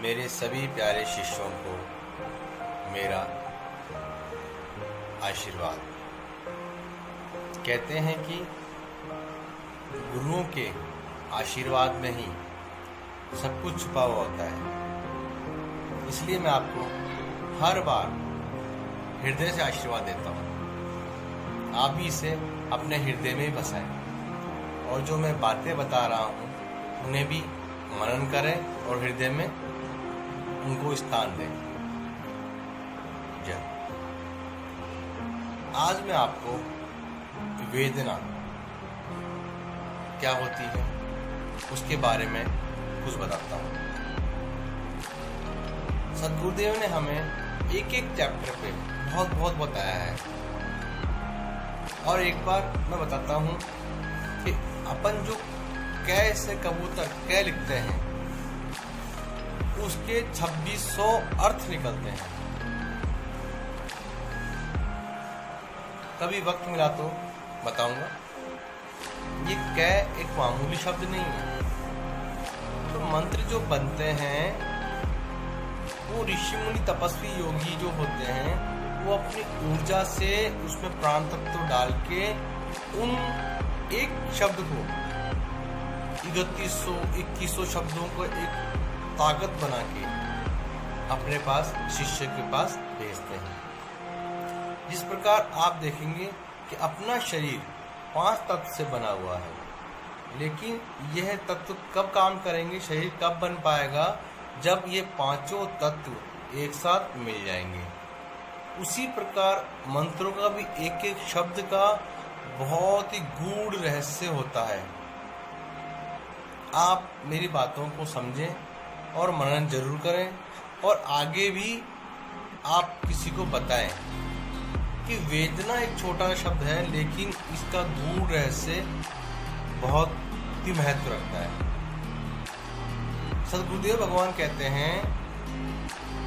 मेरे सभी प्यारे शिष्यों को मेरा आशीर्वाद। कहते हैं कि गुरुओं के आशीर्वाद में ही सब कुछ छुपा हुआ होता है। इसलिए मैं आपको हर बार हृदय से आशीर्वाद देता हूँ। आप भी इसे अपने हृदय में ही बसाएं और जो मैं बातें बता रहा हूँ उन्हें भी मनन करें और हृदय में उनको स्थान दें। जय। आज मैं आपको वेदना क्या होती है उसके बारे में कुछ बताता हूँ। सद्गुरुदेव ने हमें एक एक चैप्टर पे बहुत बताया है और एक बार मैं बताता हूँ कि अपन जो कै से कबूतर कै लिखते हैं उसके 2600 अर्थ निकलते हैं। कभी वक्त मिला तो बताऊंगा। ये कै एक मामूली शब्द नहीं है। तो मंत्र जो बनते हैं वो ऋषि मुनि तपस्वी योगी जो होते हैं वो अपनी ऊर्जा से उसमें प्राण तत्व डाल के उन एक शब्द को 3100 शब्दों को एक ताकत बना के अपने पास शिष्य के पास भेजते हैं। जिस प्रकार आप देखेंगे कि अपना शरीर 5 तत्व से बना हुआ है, लेकिन यह तत्व कब काम करेंगे, शरीर कब बन पाएगा, जब ये पांचों तत्व एक साथ मिल जाएंगे। उसी प्रकार मंत्रों का भी एक एक शब्द का बहुत ही गूढ़ रहस्य होता है। आप मेरी बातों को समझें और मनन जरूर करें और आगे भी आप किसी को बताएं कि वेदना एक छोटा शब्द है लेकिन इसका गूढ़ रहस्य बहुत ही महत्व रखता है। सद्गुरुदेव भगवान कहते हैं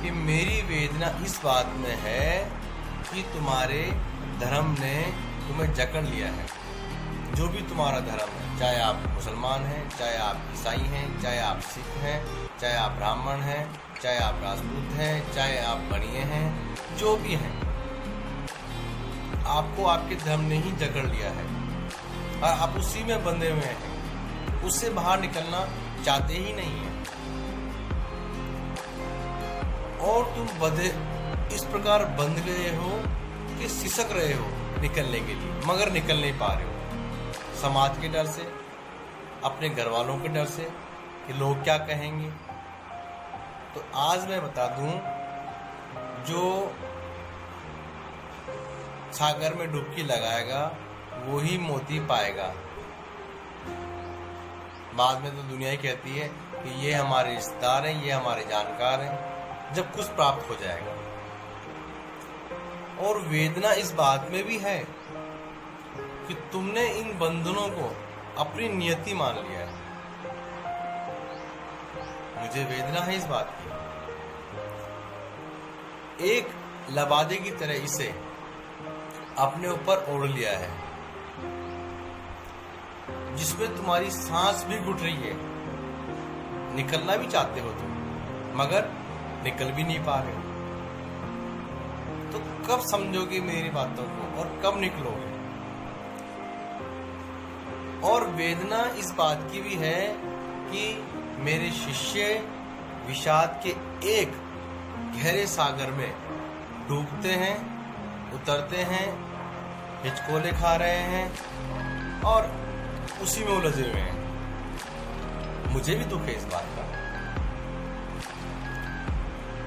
कि मेरी वेदना इस बात में है कि तुम्हारे धर्म ने तुम्हें जकड़ लिया है। जो भी तुम्हारा धर्म है, चाहे आप मुसलमान हैं, चाहे आप ईसाई हैं, चाहे आप सिख हैं, चाहे आप ब्राह्मण हैं, चाहे आप राजपूत हैं, चाहे आप बनिए हैं, जो भी हैं, आपको आपके धर्म ने ही जकड़ लिया है और आप उसी में बंधे हुए हैं। उससे बाहर निकलना चाहते ही नहीं हैं और तुम बंधे इस प्रकार बंध गए हो कि सिसक रहे हो निकलने के लिए, मगर निकल नहीं पा रहे हो। समाज के डर से, अपने घर वालों के डर से कि लोग क्या कहेंगे। तो आज मैं बता दूं, जो सागर में डुबकी लगाएगा वो ही मोती पाएगा। बाद में तो दुनिया ही कहती है कि ये हमारे रिश्तेदार हैं, ये हमारे जानकार हैं, जब कुछ प्राप्त हो जाएगा। और वेदना इस बात में भी है कि तुमने इन बंधनों को अपनी नियति मान लिया है। मुझे वेदना है इस बात की। एक लबादे की तरह इसे अपने ऊपर ओढ़ लिया है, जिसमें तुम्हारी सांस भी घुट रही है। निकलना भी चाहते हो तुम, मगर निकल भी नहीं पा रहे हो। तो कब समझोगे मेरी बातों को और कब निकलोगे? और वेदना इस बात की भी है कि मेरे शिष्य विषाद के एक गहरे सागर में डूबते हैं, उतरते हैं, हिचकोले खा रहे हैं और उसी में उलझे हुए हैं। मुझे भी दुख है इस बात का,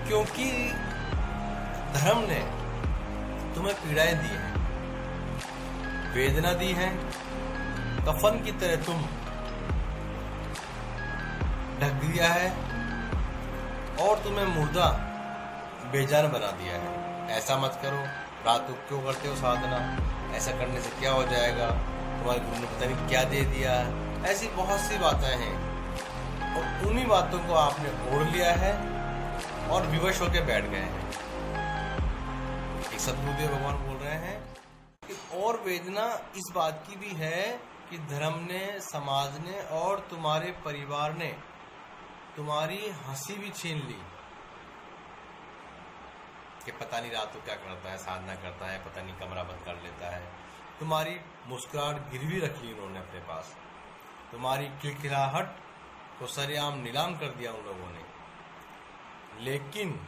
क्योंकि धर्म ने तुम्हें पीड़ाएं दी हैं, वेदना दी है। कफन की तरह तुम ढक दिया है और तुम्हें मुर्दा बेजान बना दिया है। ऐसा मत करो, रात को क्यों करते हो साधना, ऐसा करने से क्या हो जाएगा, तुम्हारे गुरु ने पता नहीं क्या दे दिया। ऐसी बहुत सी बातें हैं और उन्हीं बातों को आपने ओढ़ लिया है और विवश होकर बैठ गए हैं। एक सद्गुरुदेव भगवान बोल रहे हैं कि और वेदना इस बात की भी है कि धर्म ने, समाज ने और तुम्हारे परिवार ने तुम्हारी हंसी भी छीन ली कि पता नहीं रात को क्या करता है, साधना करता है, पता नहीं कमरा बंद कर लेता है। तुम्हारी मुस्कुराहट गिरवी रख ली उन्होंने अपने पास। तुम्हारी खिलखिलाहट को सरेआम नीलाम कर दिया उन लोगों ने। लेकिन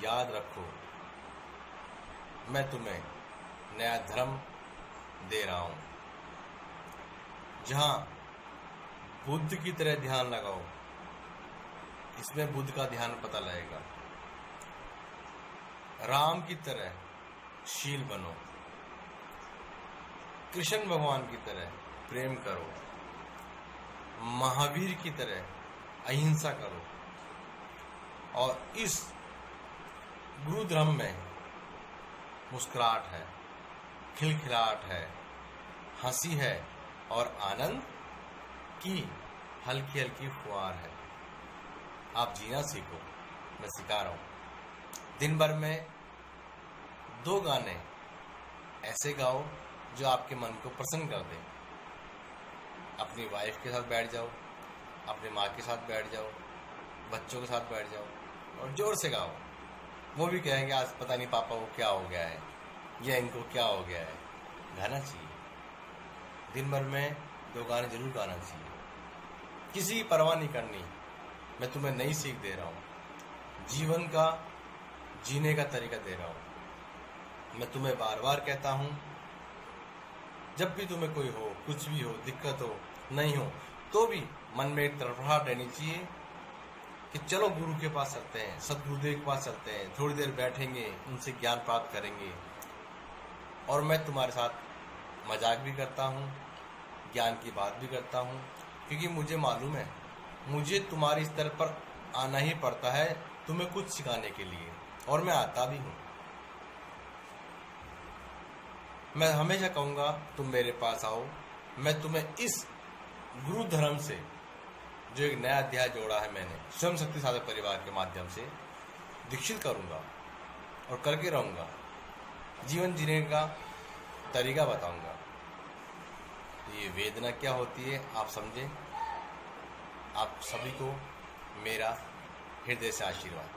याद रखो, मैं तुम्हें नया धर्म दे रहा हूं, जहां बुद्ध की तरह ध्यान लगाओ। इसमें बुद्ध का ध्यान पता लगेगा। राम की तरह शील बनो, कृष्ण भगवान की तरह प्रेम करो, महावीर की तरह अहिंसा करो। और इस गुरु धर्म में मुस्कुराहट है, खिलखिलाहट है, हंसी है और आनंद की हल्की हल्की फुहार है। आप जीना सीखो, मैं सिखा रहा हूं। दिन भर में 2 गाने ऐसे गाओ जो आपके मन को प्रसन्न कर दें। अपनी वाइफ के साथ बैठ जाओ, अपनी माँ के साथ बैठ जाओ, बच्चों के साथ बैठ जाओ और जोर से गाओ। वो भी कहेंगे आज पता नहीं पापा को क्या हो गया है, या इनको क्या हो गया है। गाना चाहिए, दिन भर में 2 गाने जरूर गाना चाहिए। किसी की परवाह नहीं करनी। मैं तुम्हें नई सीख दे रहा हूँ, जीवन का जीने का तरीका दे रहा हूँ। मैं तुम्हें बार बार कहता हूँ, जब भी तुम्हें कोई हो, कुछ भी हो, दिक्कत हो, नहीं हो, तो भी मन में एक तरफड़ाहट रहनी चाहिए कि चलो गुरु के पास चलते हैं, सदगुरुदेव के पास चलते हैं, थोड़ी देर बैठेंगे, उनसे ज्ञान प्राप्त करेंगे। और मैं तुम्हारे साथ मजाक भी करता हूँ, ज्ञान की बात भी करता हूँ, क्योंकि मुझे मालूम है मुझे तुम्हारे स्तर पर आना ही पड़ता है तुम्हें कुछ सिखाने के लिए, और मैं आता भी हूँ। मैं हमेशा कहूँगा तुम मेरे पास आओ। मैं तुम्हें इस गुरु धर्म से, जो एक नया अध्याय जोड़ा है मैंने स्वयं शक्ति साधक परिवार के माध्यम से, दीक्षित करूँगा और करके रहूँगा। जीवन जीने का तरीका बताऊँगा। ये वेदना क्या होती है आप समझें। आप सभी को मेरा हृदय से आशीर्वाद।